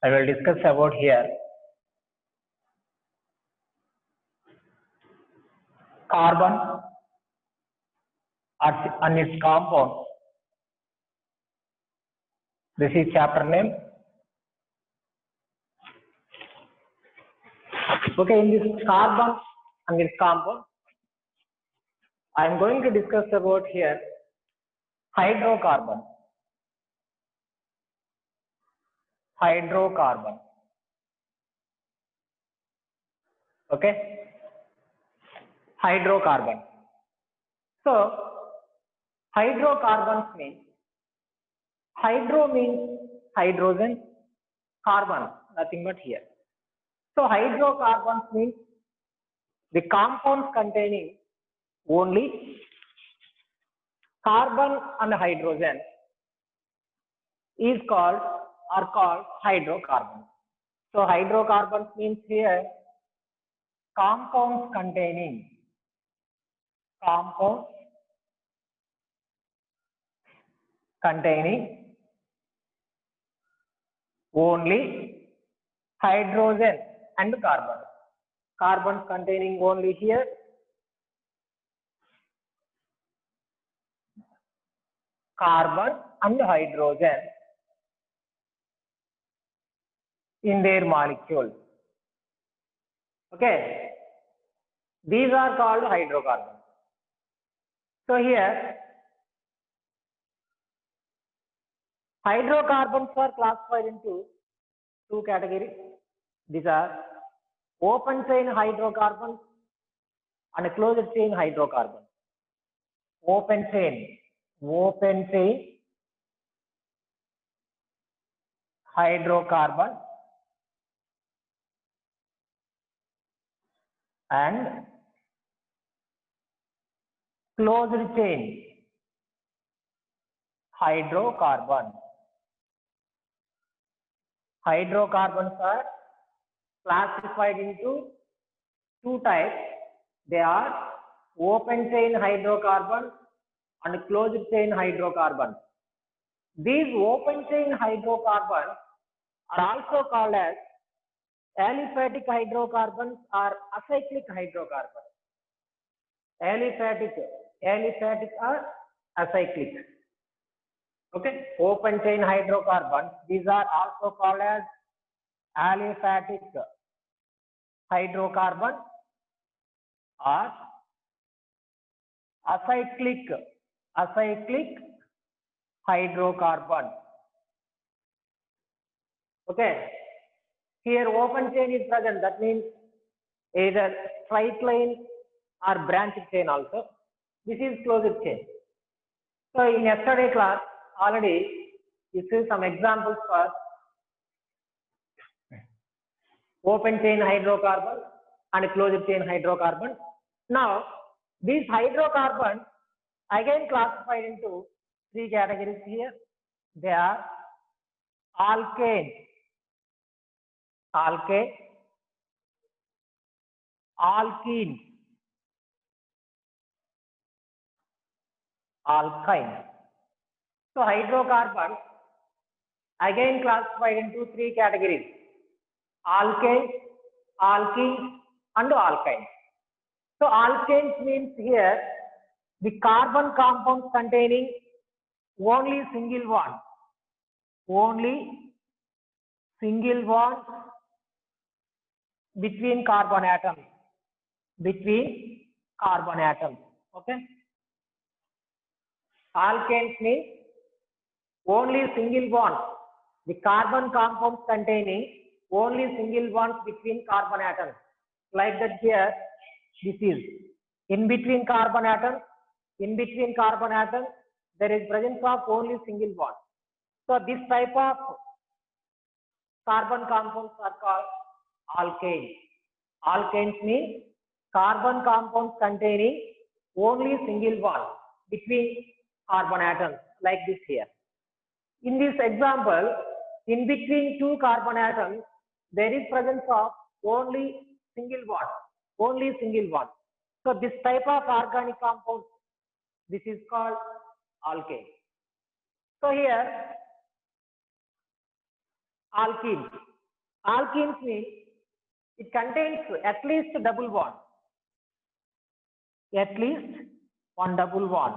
I will discuss about here carbon and its compounds. This is chapter name. Okay, in this carbon and its compound, I am going to discuss about here hydrocarbon. Hydrocarbon. Okay, hydrocarbon. So, hydrocarbons means hydro means hydrogen, carbon nothing but here. So, hydrocarbons means the compounds containing only carbon and hydrogen are called hydrocarbons. So, hydrocarbons means here compounds containing only hydrogen and carbon. Carbons containing only here carbon and hydrogen in their molecule. Okay, these are called hydrocarbons. So here hydrocarbons are classified into two categories. These are open chain hydrocarbons and closed chain hydrocarbons. Open chain hydrocarbon and closed chain hydrocarbon. Hydrocarbons are classified into two types. They are open chain hydrocarbon and closed chain hydrocarbon. These open chain hydrocarbons are also called as aliphatic hydrocarbons or acyclic hydrocarbons. Aliphatic or acyclic. Okay, open chain hydrocarbons, these are also called as aliphatic hydrocarbon or acyclic hydrocarbon. Okay, here open chain is present, that means either tricline or branch chain also. This is closed chain. So in yesterday class already you see some examples for open chain hydrocarbon and closed chain hydrocarbon. Now these hydrocarbons again classified into three categories here. They are alkane, alkene, alkyne. So hydrocarbons again classified into three categories: alkane, alkenes and alkynes. So alkanes means here the carbon compounds containing only single bond between carbon atoms. Okay, alkanes means only single bonds, the carbon compounds containing only single bonds between carbon atoms. Like that here, this is in between carbon atoms, there is presence of only single bond. So this type of carbon compounds are called alkanes. Alkanes means carbon compounds containing only single bond between carbon atoms, like this here. In this example, in between two carbon atoms, there is presence of only single bond. So this type of organic compound, this is called alkane. So here alkene. Alkenes means it contains at least double bond. At least one double bond.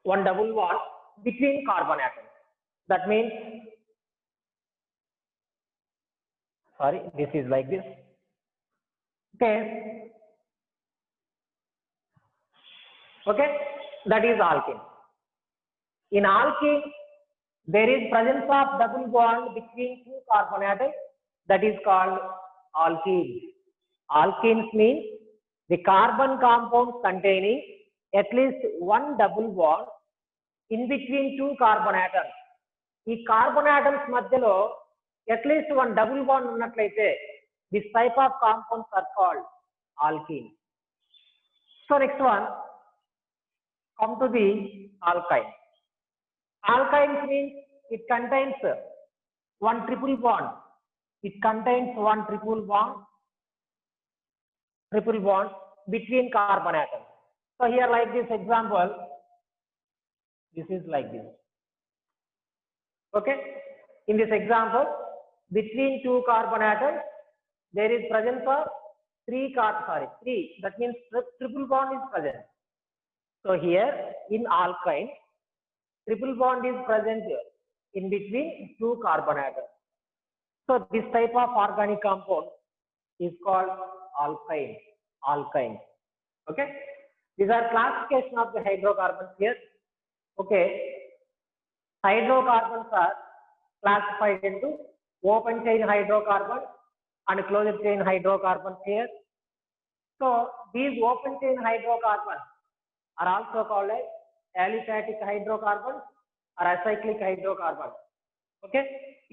One double bond between carbon atoms. That means, sorry, this is like this. Okay. Okay, that is alkene. In alkene, there is presence of double bond between two carbon atoms. That is called alkenes. Alkenes means the carbon compounds containing at least one double bond in between two carbon atoms. ఈ carbon atoms మధ్యలో at least one double bond ఉన్నట్లయితే this type of compounds are called alkene. So next one, come to the alkyne. Alkynes means it contains one triple bond. It contains one triple bond between carbon atoms. So here, like this example, this is like this. Okay, in this example, between two carbon atoms, there is presence of three. That means triple bond is present. So here in alkyne, triple bond is present in between two carbon atoms. So this type of organic compound is called alkyne. Alkyne. Okay. These are classification of the hydrocarbons here. Okay. Hydrocarbons are classified into open chain hydrocarbons and closed chain hydrocarbons here. So these open chain hydrocarbons are also called as aliphatic hydrocarbons or acyclic hydrocarbons. Okay.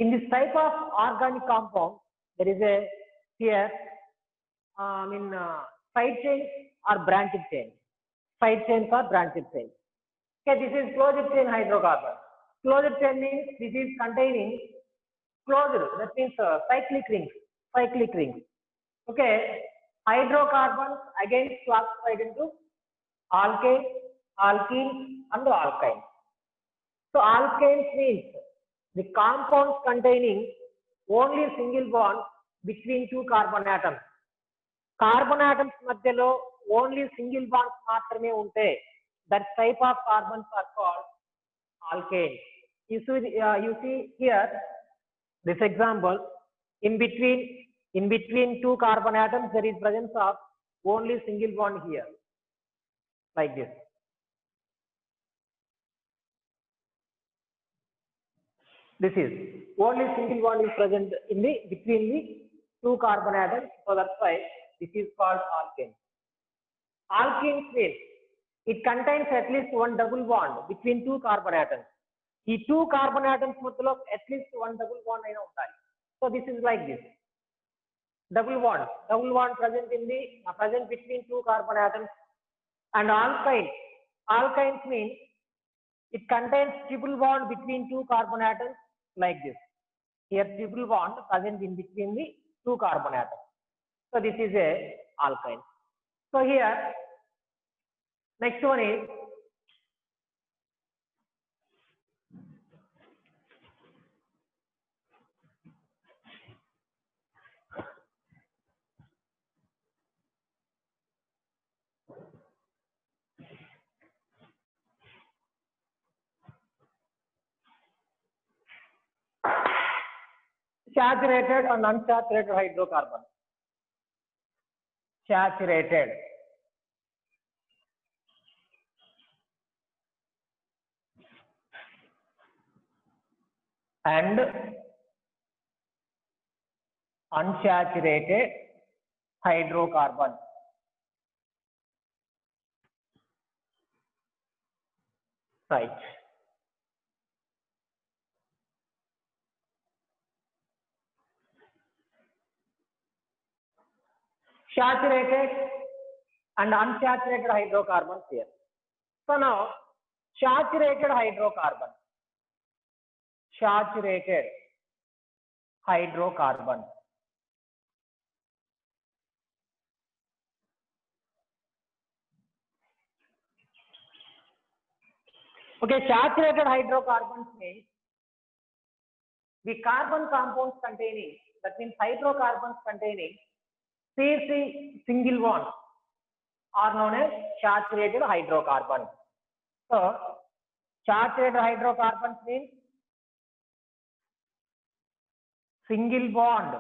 In this type of organic compound, there is a here side chains or branched chains. Side chains or branched chains. Okay, this is closed chain hydrocarbon. Closed chain means this is containing closed. That means cyclic rings. Cyclic rings. Okay. Hydrocarbons again classified into alkane, alkenes, and alkynes. So alkanes means the compounds containing only single bond between two carbon atoms. Carbon atoms madhyalo only single bonds maatrame unte, that type of carbons are called alkane. You see here this example, in between two carbon atoms there is presence of only single bond here, like this. This is only single bond is present in the between the two carbon atoms, so that's why this is called alkane. Alkenes means it contains at least one double bond between two carbon atoms. The two carbon atoms madhyalo at least one double bond aina undali. So this is like this. Double bond present between two carbon atoms. And alkynes means it contains triple bond between two carbon atoms, like this. Here triple bond present in between the two carbon atoms. So this is a alkyne. So here next one is saturated and unsaturated hydrocarbon. Saturated and unsaturated hydrocarbon. Right. Saturated and unsaturated hydrocarbons here. So now saturated hydrocarbon. Saturated hydrocarbon. Okay, saturated hydrocarbons means The carbon compounds containing, that means hydrocarbons containing CC single bonds are known as saturated hydrocarbons. So, saturated hydrocarbons means single bond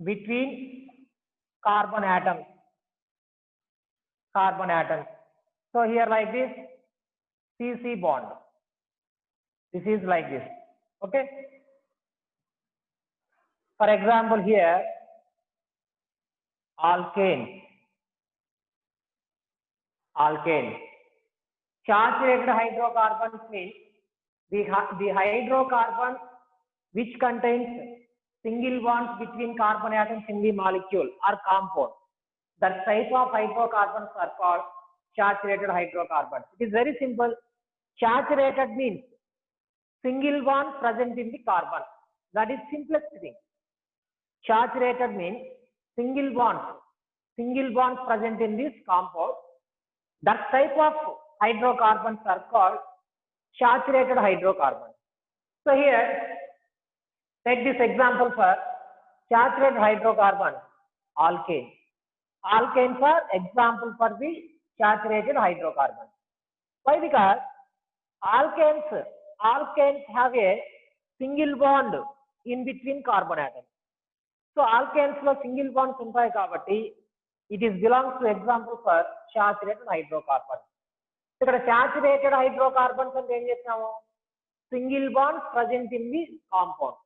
between carbon atoms. So here like this, CC bond. This is like this. Okay. For example, here alkane. Saturated hydrocarbons means the hydrocarbon which contains single bonds between carbon atoms in the molecule or compound. That type of hydrocarbons are called saturated hydrocarbons. It is very simple. Saturated means single bond present in the carbon. That is simplest thing. Saturated means single bonds present in this compound. That type of hydrocarbons are called saturated hydrocarbons. So here, take this example for saturated hydrocarbon, alkane. Alkanes are example for the saturated hydrocarbons. Why? Because alkanes have a single bond in between carbon atoms. So alkanes lo single bonds untayi kabatti it is belongs to example for saturated hydrocarbons. Ikkada saturated hydrocarbons ante em chesamu, single bonds present in the compound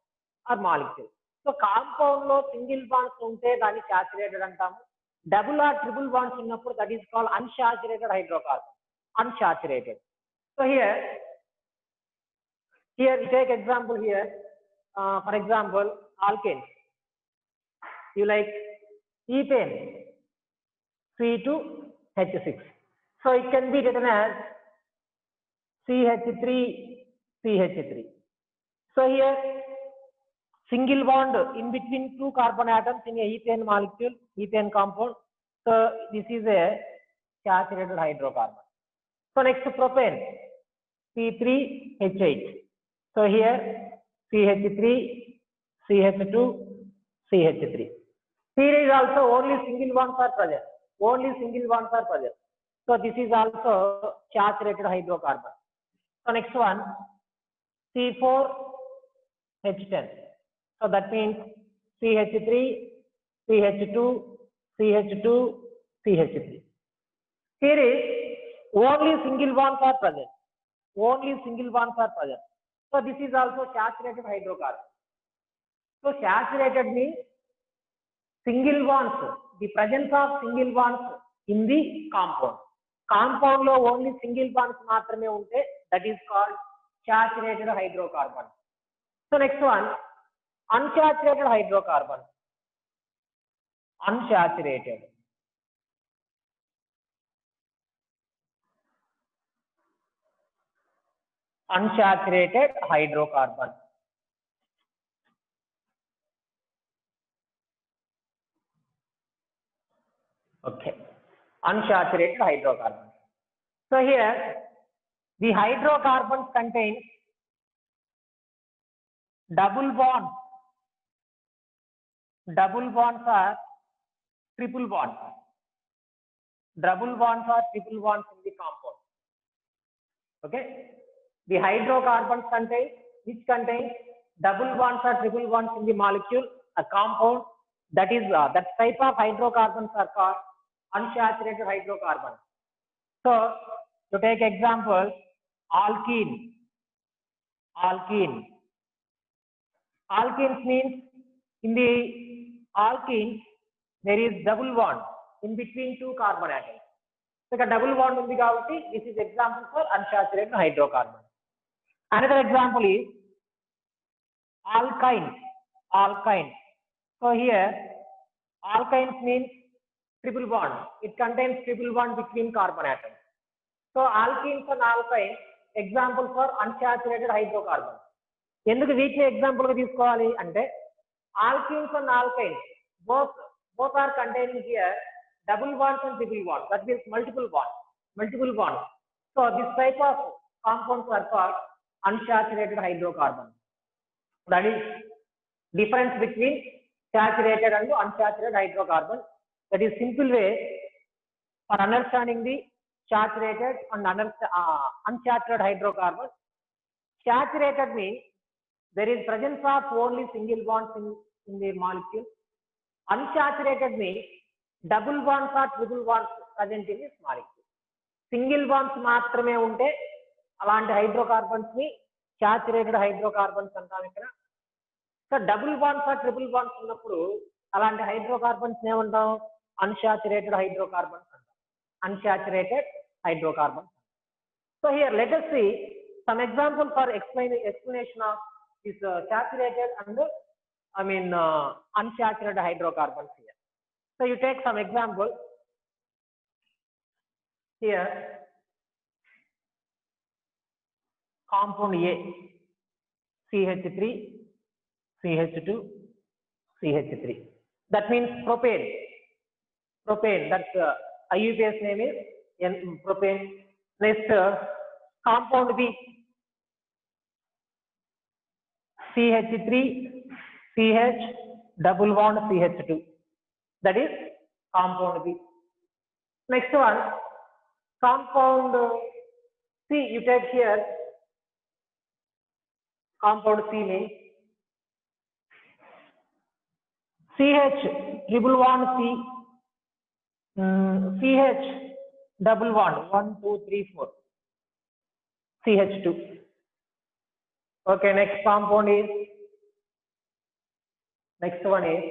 or molecule. So compound lo single bonds unte dani saturated antamu. Double or triple bonds unnappudu that is called unsaturated hydrocarbon. Unsaturated. So here we take example here. For example, alkanes. You like ethane, C2H6. So it can be written as CH3CH3. So here single bond in between two carbon atoms in a ethane molecule, ethane compound. So this is a saturated hydrocarbon. So next propane, C3H8. So here CH3, CH2, CH3. Here is also only single bonds are present. So this is also saturated hydrocarbon. So next one, C4H10. So that means CH3, CH2, CH2, CH3. Here is only single bonds are present. So this is also saturated hydrocarbon. So saturated means single bonds, the presence of single bonds in the compound. Compound lo only single bonds maatrame unte, that is called saturated hydrocarbon. So next one, unsaturated hydrocarbon. Unsaturated hydrocarbon. Okay, unsaturated hydrocarbon. So here the hydrocarbons contain double bonds or triple bonds. Double bonds or triple bonds in the compound. Okay, the hydrocarbons contain double bonds or triple bonds in the molecule, a compound. That is that type of hydrocarbons are called unsaturated hydrocarbons. So to take example, alkenes means in the alkene there is double bond in between two carbon atoms. So a double bond undi kabatti this is example for unsaturated hydrocarbon. Another example is alkyne. So here alkynes means triple bond. It contains triple bond between carbon atoms. So alkenes and alkynes example for unsaturated hydrocarbon. ఎందుకు వీటిని example గా తీసుకోవాలి అంటే alkenes and alkynes both are containing here double bonds and triple bonds. That means multiple bonds. So this type of compounds are called unsaturated hydrocarbon. That is difference between saturated and unsaturated hydrocarbon. That is simple way for understanding the saturated and unsaturated hydrocarbon. Saturated means there is presence of only single bonds in the molecule. Unsaturated means double bonds or triple bonds present in this molecule. Single bonds మాత్రమే ఉంటే అలాంటి hydrocarbons ని saturated hydrocarbons అంటాం ఇక్కడ. So double bonds or triple bonds ఉన్నప్పుడు అలాంటి hydrocarbons ఏమంటాం? Unsaturated hydrocarbons అంటాం. Unsaturated hydrocarbons. So here let us see some example for explanation of this saturated and unsaturated hydrocarbons here. So you take some example here. Compound A, CH3, CH2, CH3. That means propane. Propane. That's IUPAC name is propane. Next, compound B, CH3, CH double bond CH2. That is compound B. Next one, compound C. You take here. Compound C means CH triple bond C, CH double bond 1, 2, 3, 4, CH2. Okay, next compound is, next one is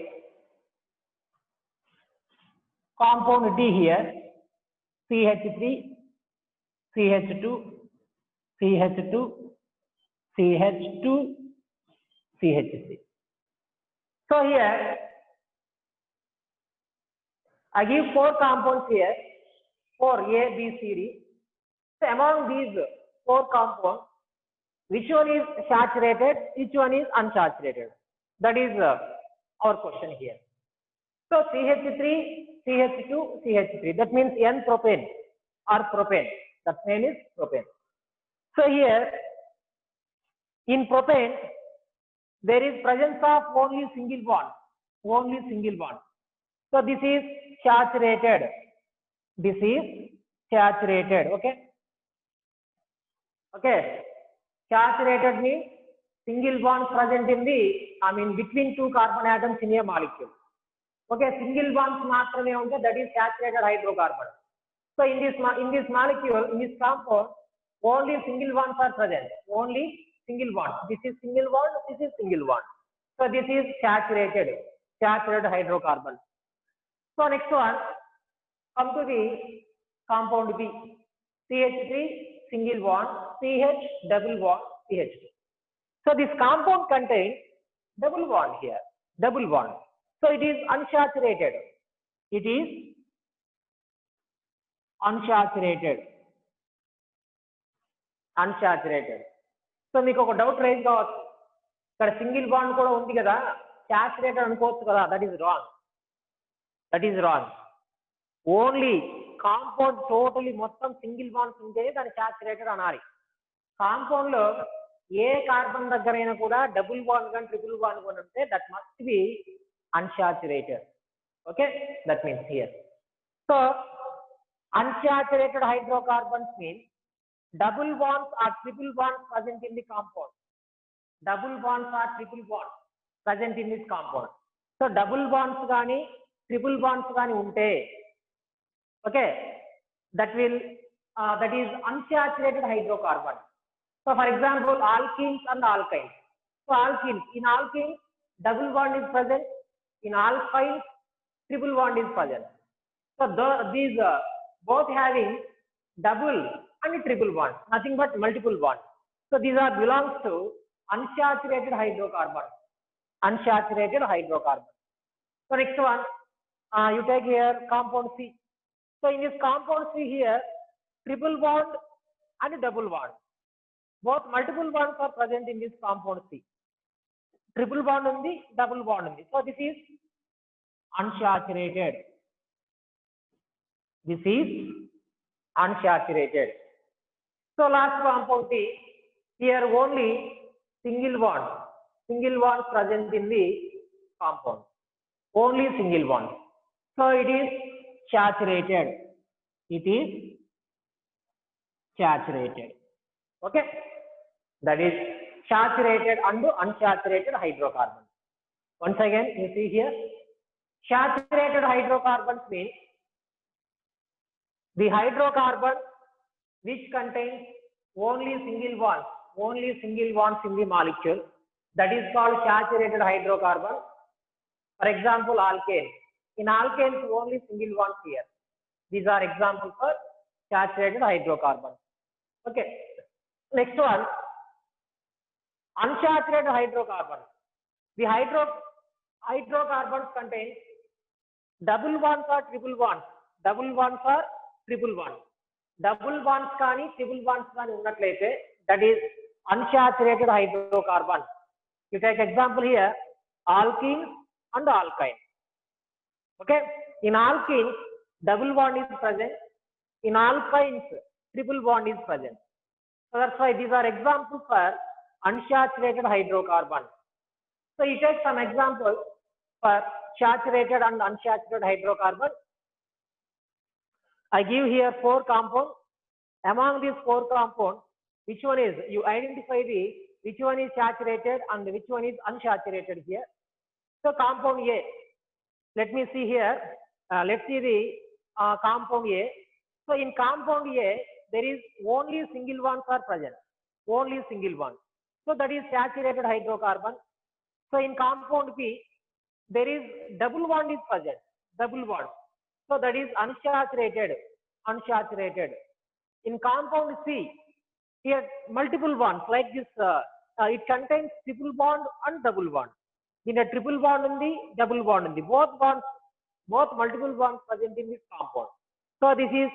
compound D here, CH3, CH2, CH2, CH2, CH3. So here I give 4 compounds here, 4 A, B, C, D. So among these 4 compounds, which one is saturated, which one is unsaturated? That is our question here. So CH3, CH2, CH3. That means N-propane or propane. That name is propane. So here in propane there is presence of only single bond. Only single bond. So this is saturated. This is saturated. Okay. Okay. Saturated means single bond present in the, between 2 carbon atoms in a molecule. Okay, single bonds maatrame unte, that is saturated hydrocarbon. So in this molecule, in this compound, only single bonds are present. Only single bond. This is single bond. This is single bond. So this is saturated hydrocarbon. So next one, come to the compound B. CH3 single bond, CH double bond, CH2. So this compound contains double bond here, double bond. So it is unsaturated. It is unsaturated. Unsaturated. So మీకు ఒక doubt rise కావచ్చు, ఇక్కడ single bond కూడా ఉంది కదా, saturated అనుకోవచ్చు కదా. That is wrong. That is wrong. Only compound totally మొత్తం సింగిల్ బాండ్స్ ఉంటే దాన్ని సాచురేటెడ్ అనాలి. కాంపౌండ్ లో ఏ కార్బన్ దగ్గరైనా కూడా డబుల్ బాండ్ కానీ ట్రిపుల్ బాండ్ కానీ ఉంటే that must be unsaturated. Okay, that means here. So unsaturated hydrocarbons mean double bonds or triple bonds present in the compound. Double bonds or triple bonds present in this compound. So double bonds gaani triple bonds gaani unte, okay, that is unsaturated hydrocarbon. So for example, alkenes and alkynes. So alkenes, in alkenes double bond is present. In alkynes, triple bond is present. So these both having double and triple bond, nothing but multiple bond. So these are belongs to unsaturated hydrocarbon. Unsaturated hydrocarbon. So next one, you take here compound C. So in this compound C here, triple bond and double bond. Both multiple bonds are present in this compound C. Triple bond undi, double bond undi. So this is unsaturated. This is unsaturated. So last compound D, Here only single bond present in the compound, only single bond. So it is saturated. It is saturated. Okay, that is saturated and unsaturated hydrocarbons. Once again, you see here, saturated hydrocarbons means the hydrocarbon which contains only single bonds in the molecule, that is called saturated hydrocarbon. For example, alkane. In alkanes, only single bonds here. These are examples for saturated hydrocarbons. Okay. Next one, unsaturated hydrocarbons. The hydrocarbons contain double bonds or triple bonds. Double bonds or triple bonds. Double bonds kani, triple bonds kani unnatlaite, that is unsaturated hydrocarbon. You take example here, alkenes and alkynes. Okay, in alkenes, double bond is present. In alkynes, triple bond is present. So that's why these are examples for unsaturated hydrocarbon. So you take some examples for saturated and unsaturated hydrocarbon. I give here 4 compounds. Among these 4 compounds, which one is, you identify which one is saturated and which one is unsaturated here. So compound A, let me see here, let's see the compound A. So in compound A, there is only single bonds are present, only single bond. So that is saturated hydrocarbon. So in compound B, there is double bond is present, double bond. So that is unsaturated. In compound C, here multiple bonds like this, it contains triple bond and double bond. In a triple bond in the double bond in the both multiple bonds present in this compound. So this is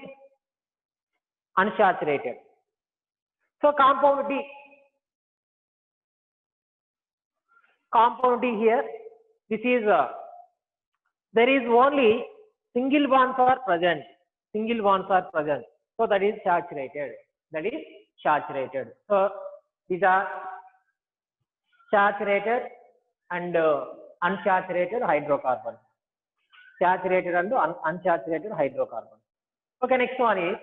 unsaturated. So compound here, this is there is only single bonds are present. So that is saturated. So these are saturated and unsaturated hydrocarbons. Saturated and unsaturated hydrocarbons. Okay, next one is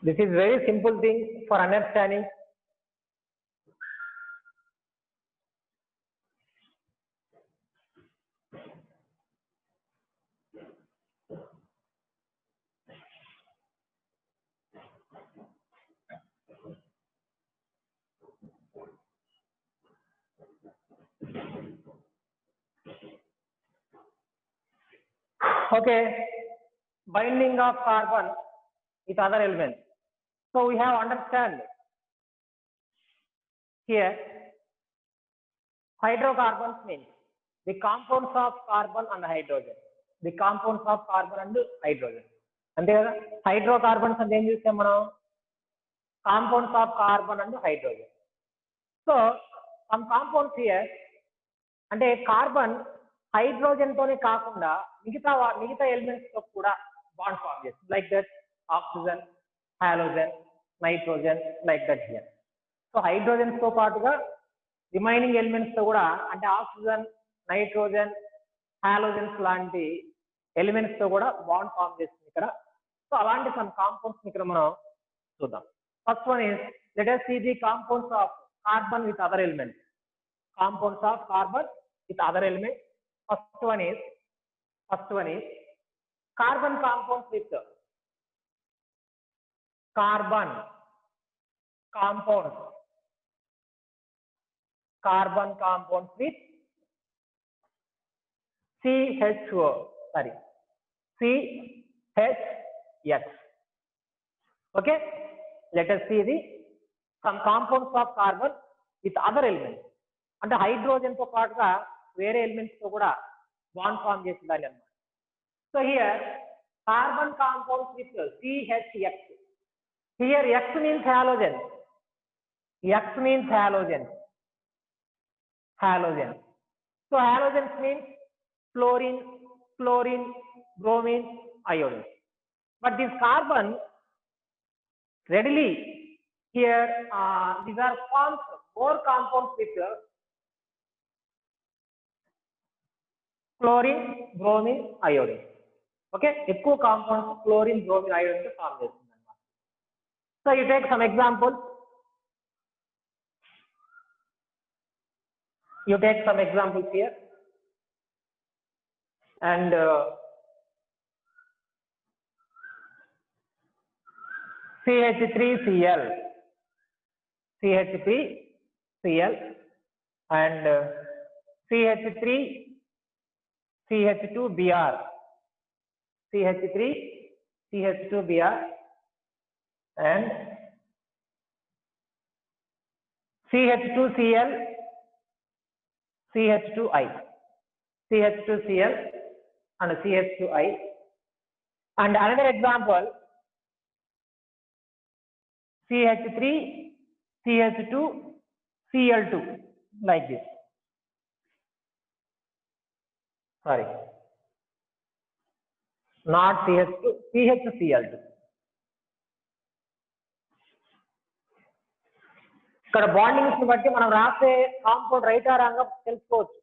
this is very simple thing for understanding. Okay, binding of carbon with other elements. So we have understand here hydrocarbons means the compounds of carbon and hydrogen. The compounds of carbon and hydrogen. And there hydrocarbons and then use compounds of carbon and hydrogen. So some compounds here and a carbon hydrogen tone kaakunda migita elements to kuda bond form like that, oxygen, halogen, nitrogen, like that here. So hydrogen to paatuga remaining elements to kuda ante oxygen, nitrogen, halogens lanti elements to kuda bond form chestundi ikkada. So alanti some compounds ikkada manam chudam. First one is, let us see the compounds of carbon with other elements. Compounds of carbon with other elements. First one is carbon compounds with carbon compounds with CHX. Okay, let us see some compounds of carbon with other elements. And the hydrogen to paatuga వేరే elements తో కూడా bond form చేస్తుందని అన్నమాట. So here carbon compounds with CHX. Here X means halogen. So halogens means fluorine, chlorine, bromine, iodine. But this carbon readily here these are forms more compounds with chlorine, bromine, iodine. Okay, ఎక్కువ compounds chlorine, bromine, iodine తో form చేస్తుంది అన్నమాట. So you take some examples. You take some examples here, and CH3Cl, CH3Cl, and CH3, CH2Br, CH3, CH2Br, and CH2Cl, CH2I, CH2Cl and CH2I. And another example, CH3, CH2, Cl2, like this. Sorry, not CH2, CHCl2. ఇక్కడ bondings బట్టి మనం రాసే compound right ఆ wrong తెలుసుకోవచ్చు.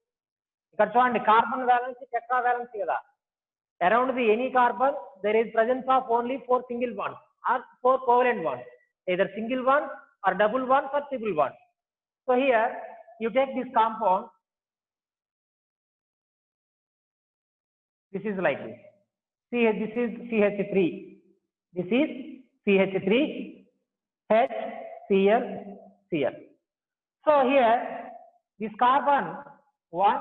ఇక్కడ చూడండి, carbon violence tetra violence కదా. Around the any carbon there is presence of only 4 single bonds or 4 covalent bonds, either single one or double bonds or triple bonds. So here you take this compound, this is like this. This is CH3, this is CH3, HCl, Cl. So here this carbon 1,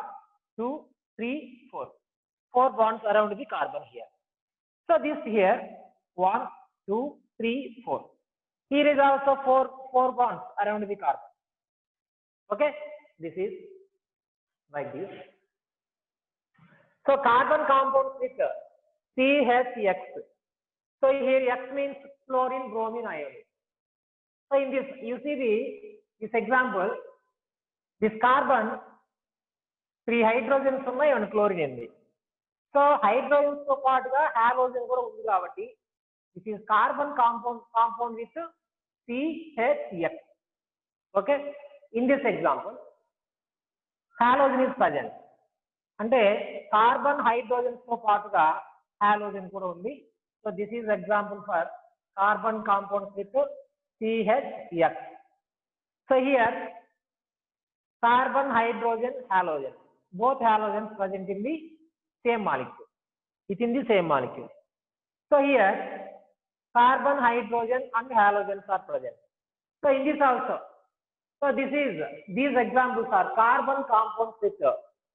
2, 3, 4 bonds around the carbon here. So this here 1, 2, 3, 4. Here is also 4 bonds around the carbon. Okay, this is like this. So carbon compounds with CHX. So here X means chlorine, bromine, iodine. So in this, you see this example, this carbon 3 hydrogens ఉన్నాయి, 1 chlorine ఉంది. So hydrogens తో పాటుగా halogen కూడా ఉంది కాబట్టి this is carbon compound with CHX. Okay, in this example halogen is present, అంటే carbon hydrogens తో పాటుగా హాలోజన్ కూడా ఉంది. So this is example for carbon compounds with CHX. So here carbon, hydrogen, halogen, both halogens present in the same molecule, within the same molecule. So here carbon, hydrogen and halogens are present. So in this also, so these examples are carbon compounds with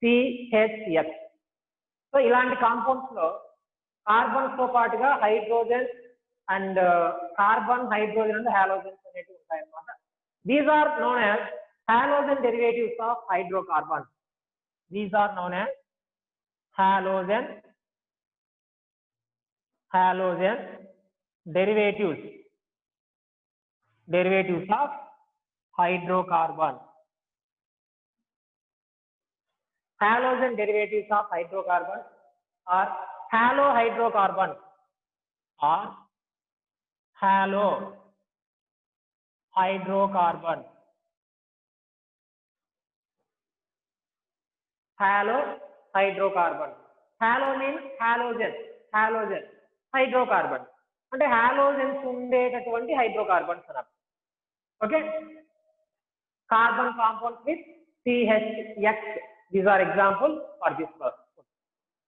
CHX. So ఇలాంటి compounds లో carbons తో పాటుగా hydrogen and carbon, hydrogen and halogens అనేవి ఉంటాయి అన్నమాట. These are known as halogen derivatives of hydrocarbons. These are known as halogen derivatives of hydrocarbon. Halogen derivatives of hydrocarbon or halohydrocarbons or halohydrocarbon. Halohydrocarbon. Halo means halogen. Hydrocarbon అంటే halogens ఉండేటటువంటి hydrocarbons అన్నమాట. Okay, carbon compounds with CHX. These are examples for this one.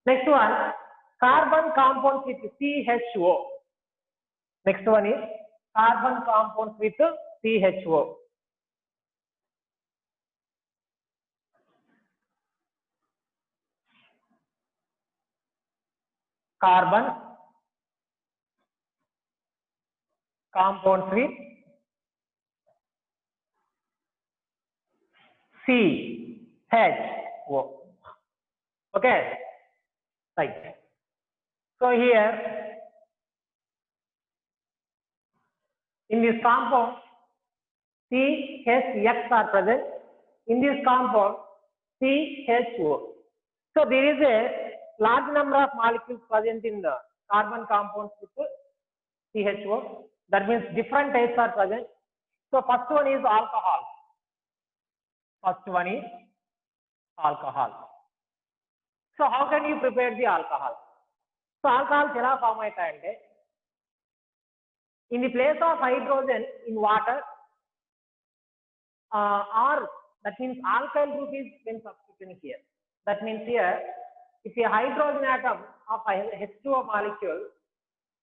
Next one, carbon compounds with CHO. Next one is carbon compounds with CHO. Carbon compounds with CHO. Okay, right. So here in this compound CHX are present. In this compound CHO. So there is a large number of molecules present in the carbon compounds with CHO. That means different types are present. So first one is alcohol. First one is alcohol. So how can you prepare the alcohol? So alcohol ఎలా form అవుతాయంటే in the place of hydrogen in water or that means alkyl group is been substituted here. That means here if a hydrogen atom of H2O molecule,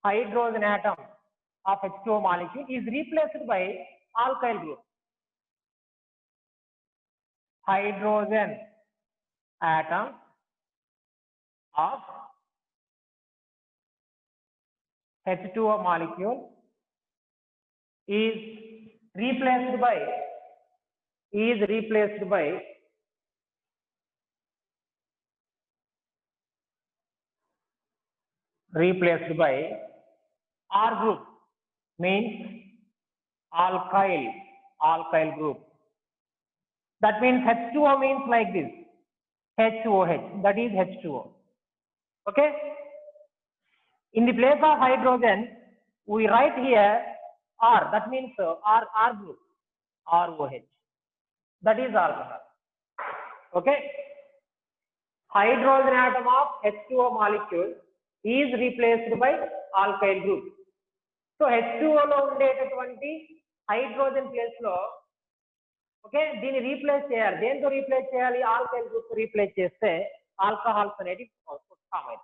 hydrogen atom of H2O molecule is replaced by alkyl group. Hydrogen atom of H2O molecule is replaced by R group, means alkyl group. That means H2O means like this, HOH, that is H2O. Okay. In the place of hydrogen, we write here R, that means R group, ROH, that is alcohol. Okay. Hydrogen atom of H2O molecule is replaced by alkyl group. So H2O లో ఉండేటటువంటి hydrogen place లో okay దీన్ని replace చేయాలి. దేంతో replace చేయాలి? Alkyl group replace చేస్తే alcohols అనేవి form అవుతాయి.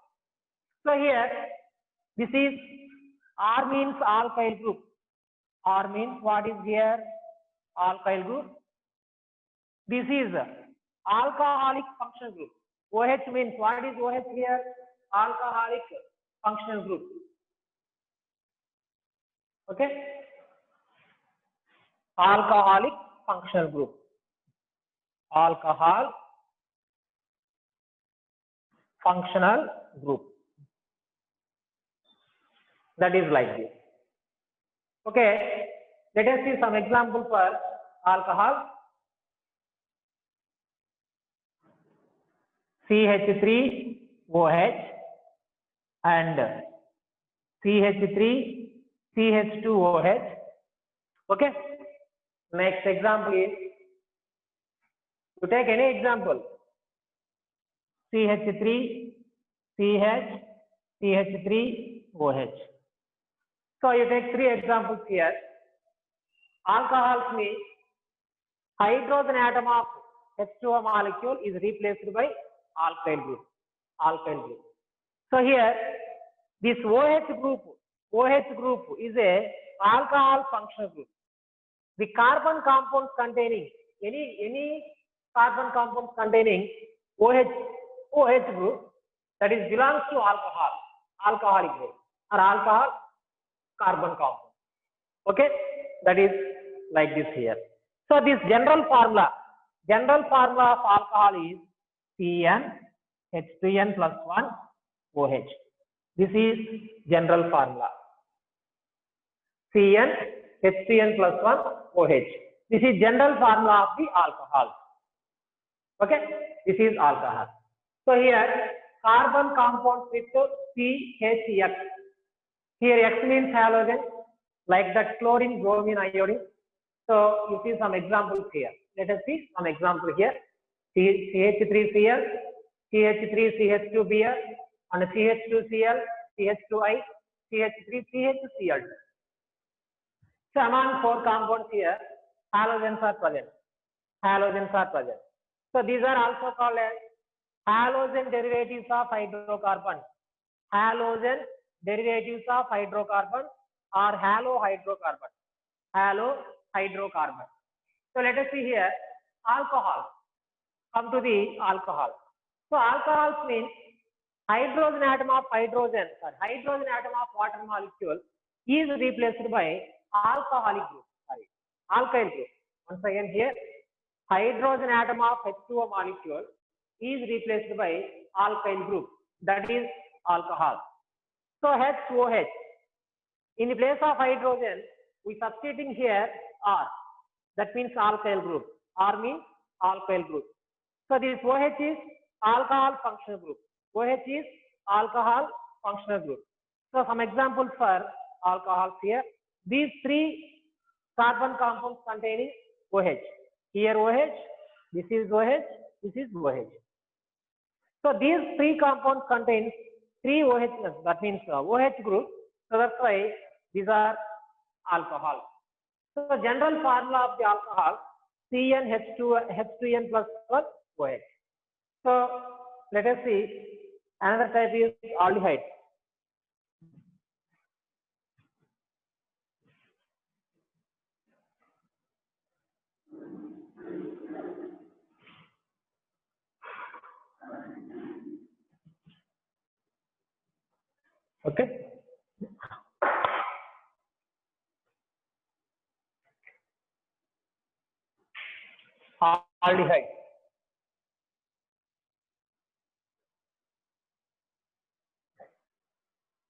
So here this is R means alkyl group. R means what is here? Alkyl group. This is alcoholic functional group. OH means what is OH here? Alcoholic functional group. Okay. Alcoholic functional group. Alcohol functional group. That is like this. Okay, let us see some example for alcohol. CH3OH and CH3CH2OH. Okay, next example is, to take any example, CH3CH3OH. So you take 3 examples here. Alcohols means hydrogen atom of H2O molecule is replaced by alkyl group. So here this OH group is a alcohol functional group. The carbon compounds containing any carbon compounds containing OH group, that is belongs to alcoholic group or alcohol carbon compound. Okay, that is like this here. So this general formula of alcohol is CnH2n plus 1 OH. This is general formula. CnH2n plus 1 OH. This is general formula of the alcohol. Okay, this is alcohol. So here carbon compounds with CHX. Here X means halogen, like that chlorine, bromine, iodine. So you see some examples here. Let us see some example here. CH3Cl, CH3CH2Br, and CH2Cl, CH2I, CH3CHCl. So among 4 compounds here, halogens are present. So these are also called as halogen derivatives of hydrocarbon. Halogen derivatives of hydrocarbon or halohydrocarbon. So let us see here alcohol. Come to the alcohol. So alcohols means hydrogen atom of water molecule is replaced by alkyl group. Once again here, hydrogen atom of H2O molecule is replaced by alkyl group, that is alcohol. So HOH, in the place of hydrogen we substituting here R, that means alkyl group. R means alkyl group. So this OH is alcohol functional group. OH is alcohol functional group. So some examples for alcohols here. These three carbon compounds containing OH. Here OH, this is OH, this is OH. So these three compounds contain three OH, that means OH group. So that's why these are alcohol. So the general formula of the alcohol, CnH2n plus OH. So let us see, another type is aldehyde. Okay. Aldehyde.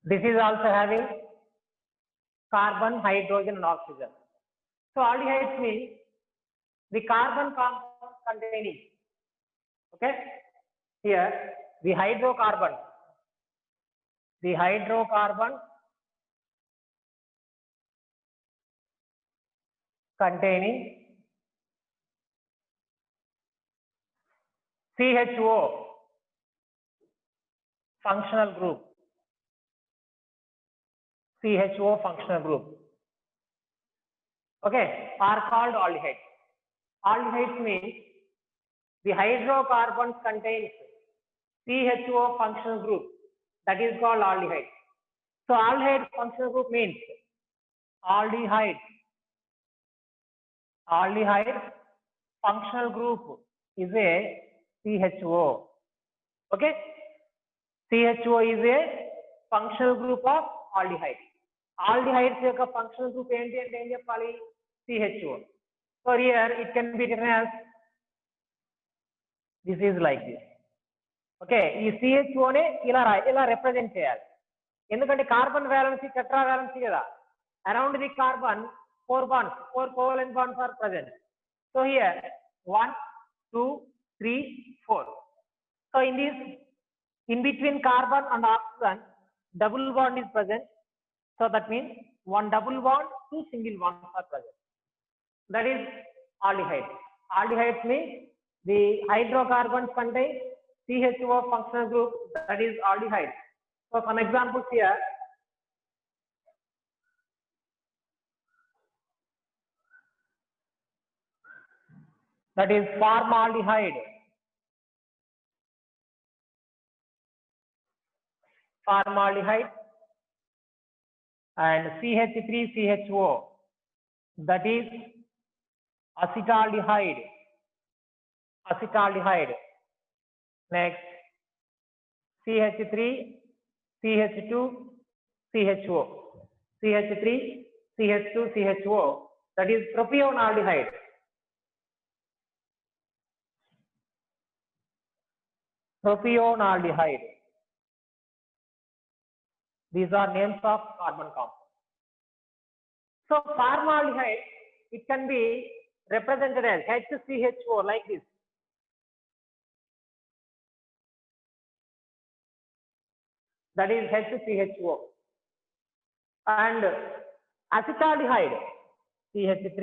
This is also having carbon, hydrogen, and oxygen. So aldehydes means the carbon compound containing, okay, here the hydrocarbon containing CHO functional group, okay, are called aldehydes. Aldehydes means the hydrocarbons contains CHO functional group, that is called aldehyde. So aldehyde functional group means aldehyde functional group is a CHO. Okay, CHO is a functional group of aldehyde. Aldehydes యొక్క functional group ఏంటి అంటే ఏం చెప్పాలి? CHO. So here it can be written as this is like this. Okay, ఈ CHO నే ఇలా represent చేయాలి. ఎందుకంటే కార్బన్ వాలెన్సీ టెట్రా వాలెన్సీ కదా. Around the carbon 4 bonds, 4 covalent bonds are present. So here 1, 2, 3, 4. So in this, in between carbon and oxygen, double bond is present. So that means one double bond, two single bonds are present. That is aldehyde. Aldehydes means the hydrocarbons contain CHO functional group, that is aldehyde. So some examples here. That is formaldehyde. And CH3CHO, that is acetaldehyde. Next, CH3CH2CHO, CH3CH2CHO, that is propionaldehyde. These are names of carbon compounds. So formaldehyde, it can be represented as HCHO like this. That is HCHO. And acetaldehyde, CH3,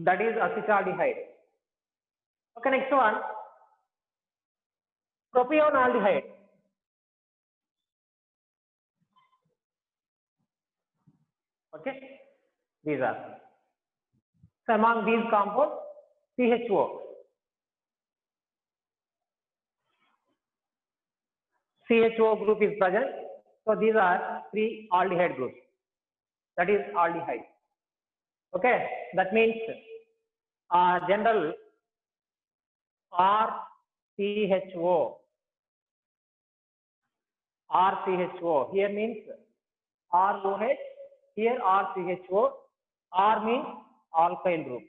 that is acetaldehyde. Okay, next one, propionaldehyde. Okay, these are. So among these compounds, CHO group is present. So these are three aldehyde groups. That is aldehyde. Okay, that means general RCHO. Here means ROH. Here RCHO. R means alkyl group.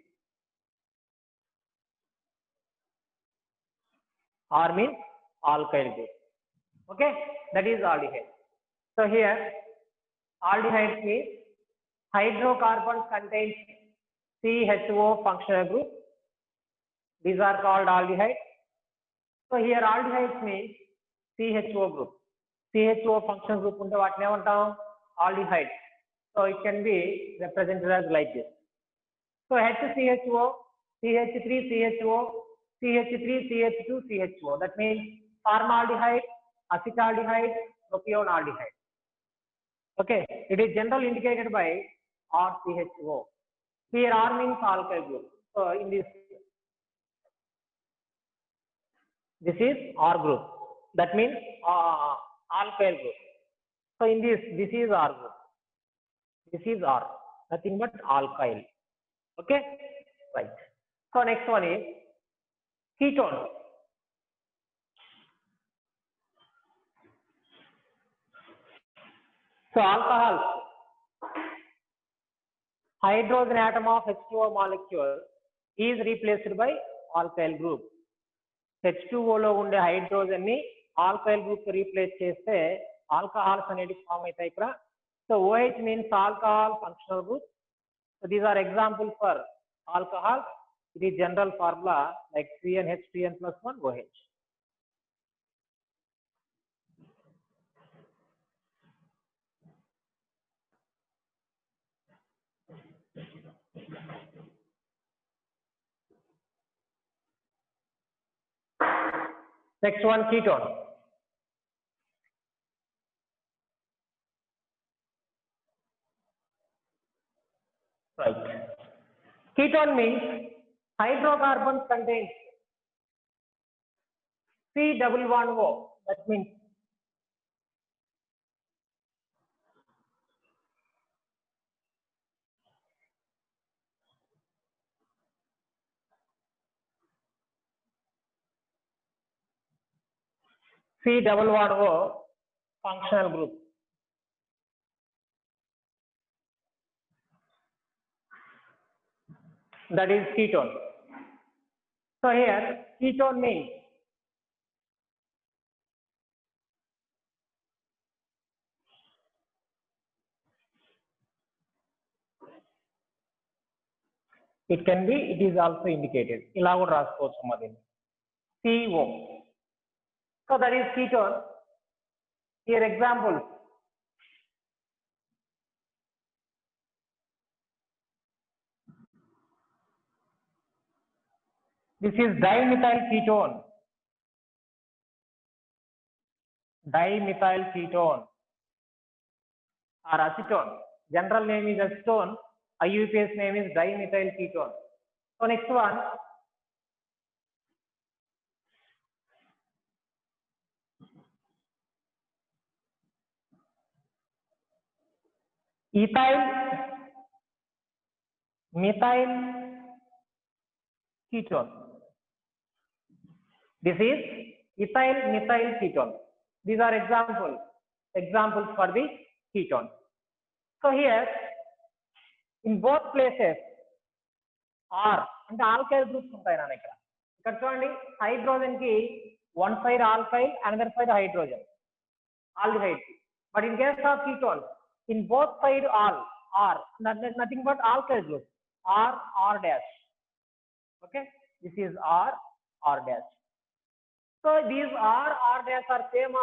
Okay, that is aldehyde. So here aldehyde means hydrocarbons contains CHO functional group. These are called aldehydes. So here aldehydes means CHO group. CHO functional group unte vatni emantam aldehydes. So it can be represented as like this. So HCHO, CH3CHO, CH3CH2CHO. That means formaldehyde, acetaldehyde, propionaldehyde. Okay, it is generally indicated by RCHO. Here R means alkyl group. So in this is R group. That means alkyl group. So in this is R group. This is R. Nothing but alkyl. Okay, right. So next one is ketone. So alcohol, hydrogen atom of H2O molecule is replaced by alkyl group. H2O lo unde hydrogen ni alkyl group to replace cheste alcohols anedi form aitayi ikkada. So OH means alcohol functional group. So these are examples for alcohol. It is general formula like CnH2n plus 1 OH. Next one, ketone. Right. Ketone means hydrocarbons contains C11O. That means C11O functional group. That is ketone. So here ketone means it is also indicated. Ila kuda raskovachu madini. CO. So that is ketone. Here examples. This is dimethyl ketone. Dimethyl ketone or acetone. General name is acetone. IUPAC name is dimethyl ketone. So next one. Ethyl methyl ketone. This is ethyl methyl ketone. These are examples for the ketone. So here in both places R and alkyl groups ఉంటాయి నాన్న ఇక్కడ. ఇక్కడ చూడండి hydrogen కి one side alkyl, another side hydrogen, aldehyde. But in case of ketone, in both side R, nothing but alkyl group, R dash. Okay, this is R dash. So these R dash are same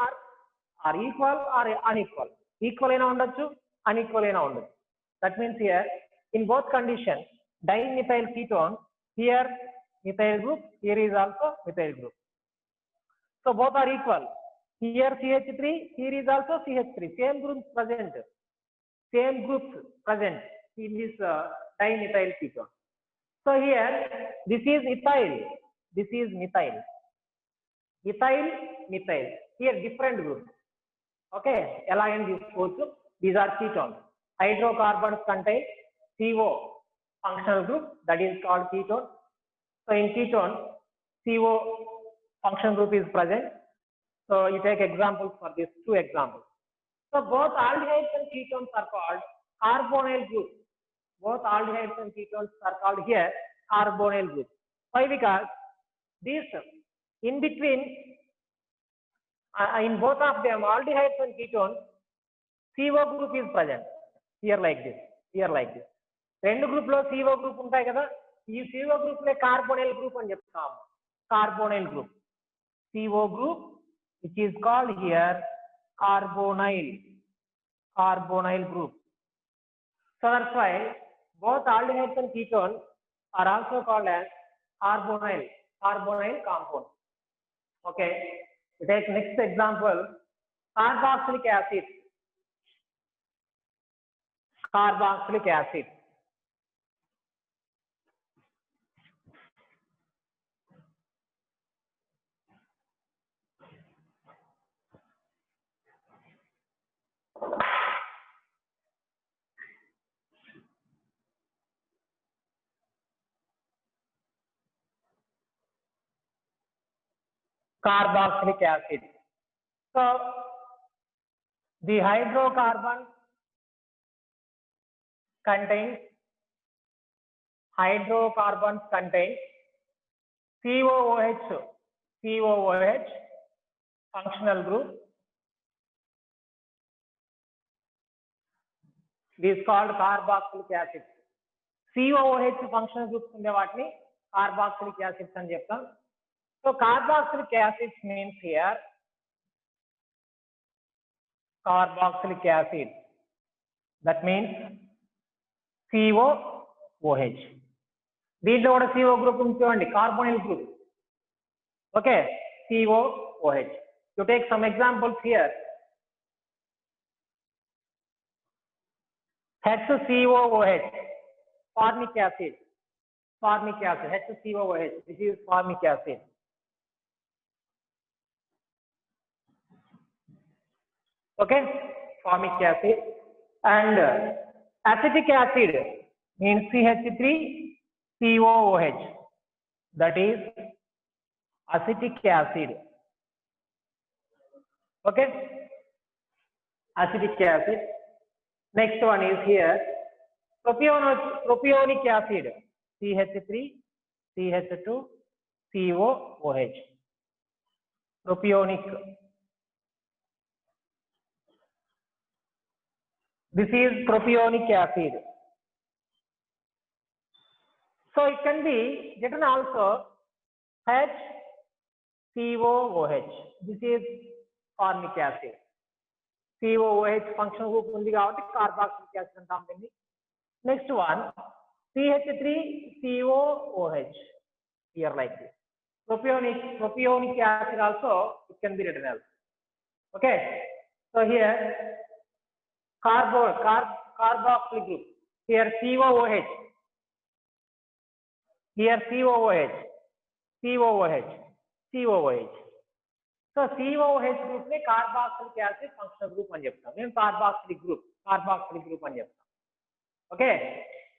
are equal or unequal. Equal aina undachu, unequal aina undachu. That means here in both conditions dimethyl ketone, here methyl group, here is also methyl group. So both are equal. Here CH3, here is also CH3. Same groups present. Same groups present in this dimethyl ketone. So here this is ethyl. This is methyl. Ethyl, methyl. Here different groups. Okay, alliance is these are ketones. Hydrocarbons contain CO functional group, that is called ketone. So in ketone, CO function group is present. So you take examples for these two examples. So both aldehydes and ketones are called carbonyl groups. Both aldehydes and ketones are called here carbonyl groups. Why? Because these in between in both of them aldehydes and ketones, CO group is present. Here like this. Here like this. రెండు group లో CO group ఉంటాయి కదా, ఈ CO group నే carbonyl group అని చెప్తాము. Carbonyl group, CO group which is called here carbonyl group. So that's why both aldehydes and ketones are also called as carbonyl compound. Okay, we take next example, carboxylic acid. Carboxylic acid. Carboxylic acid. So the hydrocarbon contains COOH functional group. This is called carboxylic acid. COOH functional groups unde vaatni carboxylic acids ani cheptam. So carboxylic acids means here carboxylic acid, that means COOH. దీంట్లో కూడా CO group ఉంచుకోండి, carbonyl group. Okay, COOH. You take some examples here. HCOOH, formic acid, HCOOH, this is formic acid. Okay, formic acid. And acetic acid means CH3COOH, that is acetic acid. Okay, acetic acid. Next one is here propionic acid, CH3CH2COOH, propionic. This is propionic acid. So it can be written also HCOOH. This is formic acid. COOH functional group undi kabatti carboxylic acid antam dindi. Next one CH3COOH, here like this. Propionic acid also it can be written as. Okay, so here carboxylic group, here COOH, here COOH. So COOH group ne carboxylic acid functional group ani cheptam. Nenu carboxylic group ani cheptam. Okay,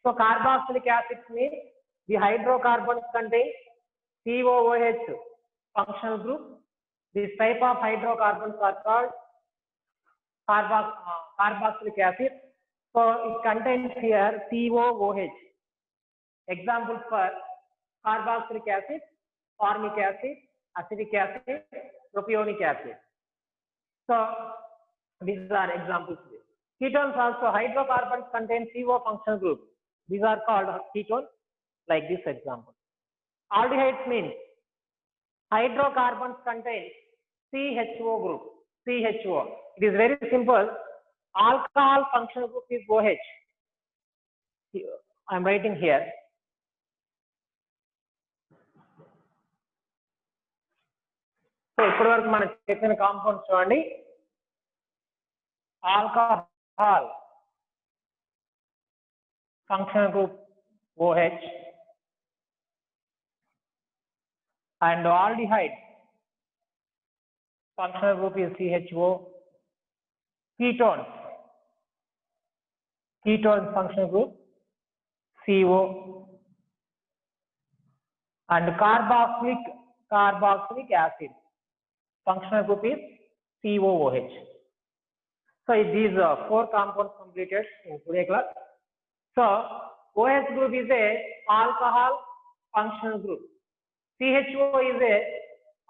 so carboxylic acids means the hydrocarbons contain COOH functional group. This type of hydrocarbons are called carboxylic acid. So it contains here COOH. Examples for carboxylic acid, formic acid, acetic acid, propionic acid. So these are examples. Ketones also, hydrocarbons contain CO functional group. These are called ketones, like this example. Aldehydes means hydrocarbons contain CHO group. CHO. It is very simple. Alcohol functional group is OH. I am writing here. So ఇప్పటి వరకు మనం చెప్పిన compounds చూడండి. Alcohol functional group OH, and aldehyde functional group is CHO. Ketones functional group CO, and carboxylic acid functional group is COOH. So these 4 compounds completed in today's class. So OH group is a alcohol functional group. CHO is a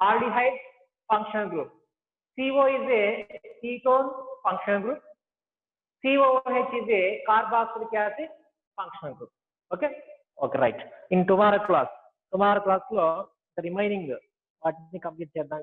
aldehyde functional group. CO is a ketone functional group. COOH is a carboxylic acid functional group. Okay. Okay, right. In tomorrow class లో the remaining వాటిని complete చేద్దాం.